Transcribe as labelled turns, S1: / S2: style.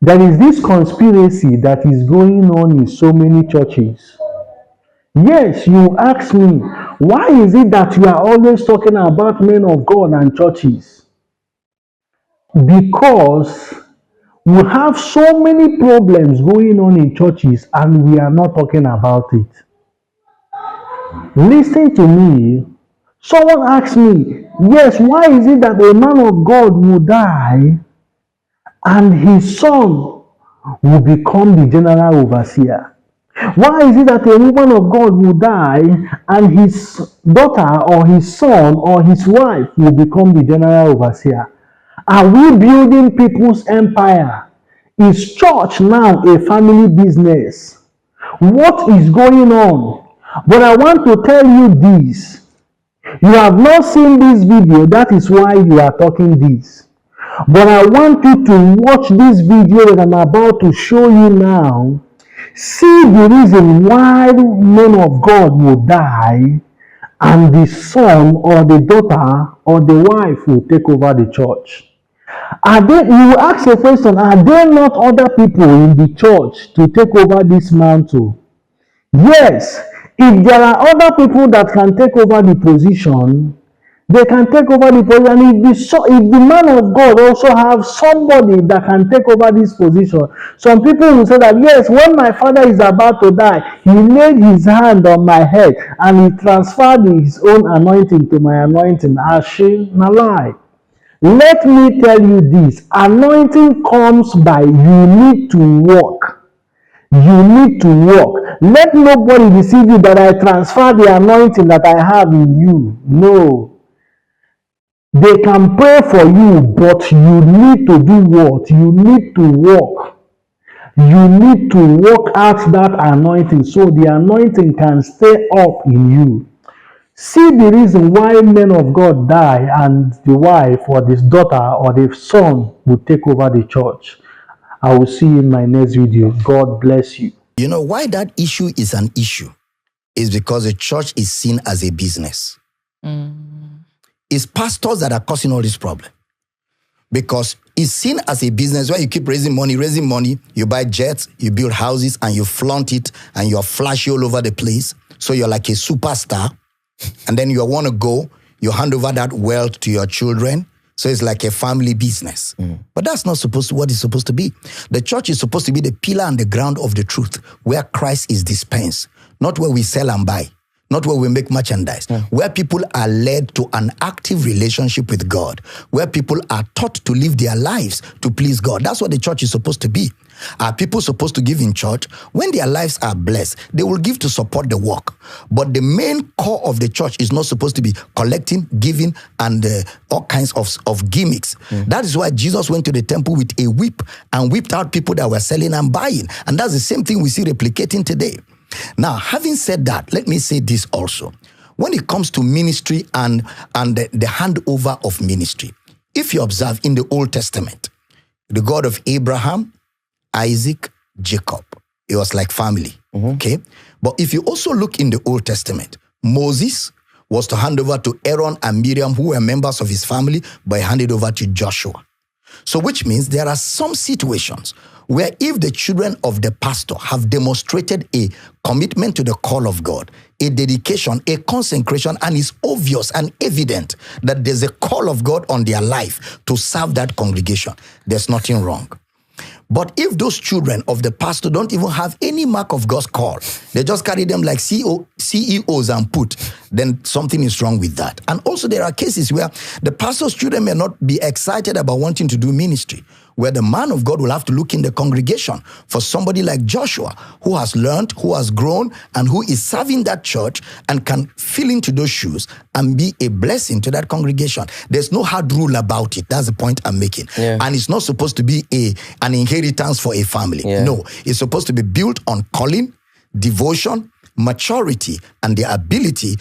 S1: There is this conspiracy that is going on in so many churches. Yes, you ask me, why is it that you are always talking about men of God and churches? Because we have so many problems going on in churches and we are not talking about it. Listen to me. Someone asked me, yes, why is it that a man of God will die and his son will become the general overseer? Why is it that a woman of God will die and his daughter or his son or his wife will become the general overseer? Are we building people's empire? Is church now a family business? What is going on? But I want to tell you this. You have not seen this video, that is why you are talking this. But I want you to watch this video that I'm about to show you now. See the reason why men of God will die and the son or the daughter or the wife will take over the church. You will ask a question, are there not other people in the church to take over this mantle? Yes, if there are other people that can take over the position, they can take over the position. If the man of God also have somebody that can take over this position, some people will say that, yes, when my father is about to die, he laid his hand on my head and he transferred his own anointing to my anointing. Ashim Nalai. Let me tell you this, anointing comes by you need to work. You need to work. Let nobody deceive you that I transfer the anointing that I have in you. No. They can pray for you, but you need to do what? You need to work. You need to work out that anointing so the anointing can stay up in you. See the reason why men of God die and the wife or this daughter or the son will take over the church. I will see you in my next video. God bless you.
S2: You know why that issue is an issue? Is because the church is seen as a business. It's pastors that are causing all this problem. Because it's seen as a business where you keep raising money, you buy jets, you build houses, and you flaunt it, and you're flashy all over the place. So you're like a superstar. And then you want to go, you hand over that wealth to your children. So it's like a family business. But that's not what it's supposed to be. The church is supposed to be the pillar and the ground of the truth, where Christ is dispensed, not where we sell and buy, not where we make merchandise, where people are led to an active relationship with God, where people are taught to live their lives to please God. That's what the church is supposed to be. Are people supposed to give in church? When their lives are blessed, they will give to support the work. But the main core of the church is not supposed to be collecting, giving, and all kinds of gimmicks. That is why Jesus went to the temple with a whip and whipped out people that were selling and buying. And that's the same thing we see replicating today. Now, having said that, let me say this also. When it comes to ministry and the handover of ministry, if you observe in the Old Testament, the God of Abraham, Isaac, Jacob, it was like family, okay? But if you also look in the Old Testament, Moses was to hand over to Aaron and Miriam, who were members of his family, but he handed over to Joshua. So which means there are some situations where if the children of the pastor have demonstrated a commitment to the call of God, a dedication, a consecration, and it's obvious and evident that there's a call of God on their life to serve that congregation, there's nothing wrong. But if those children of the pastor don't even have any mark of God's call, they just carry them like CEOs and put, then something is wrong with that. And also there are cases where the pastor's children may not be excited about wanting to do ministry, where the man of God will have to look in the congregation for somebody like Joshua, who has learned, who has grown, and who is serving that church and can fill into those shoes and be a blessing to that congregation. There's no hard rule about it. That's the point I'm making. And it's not supposed to be an inheritance for a family. No, it's supposed to be built on calling, devotion, maturity, and the ability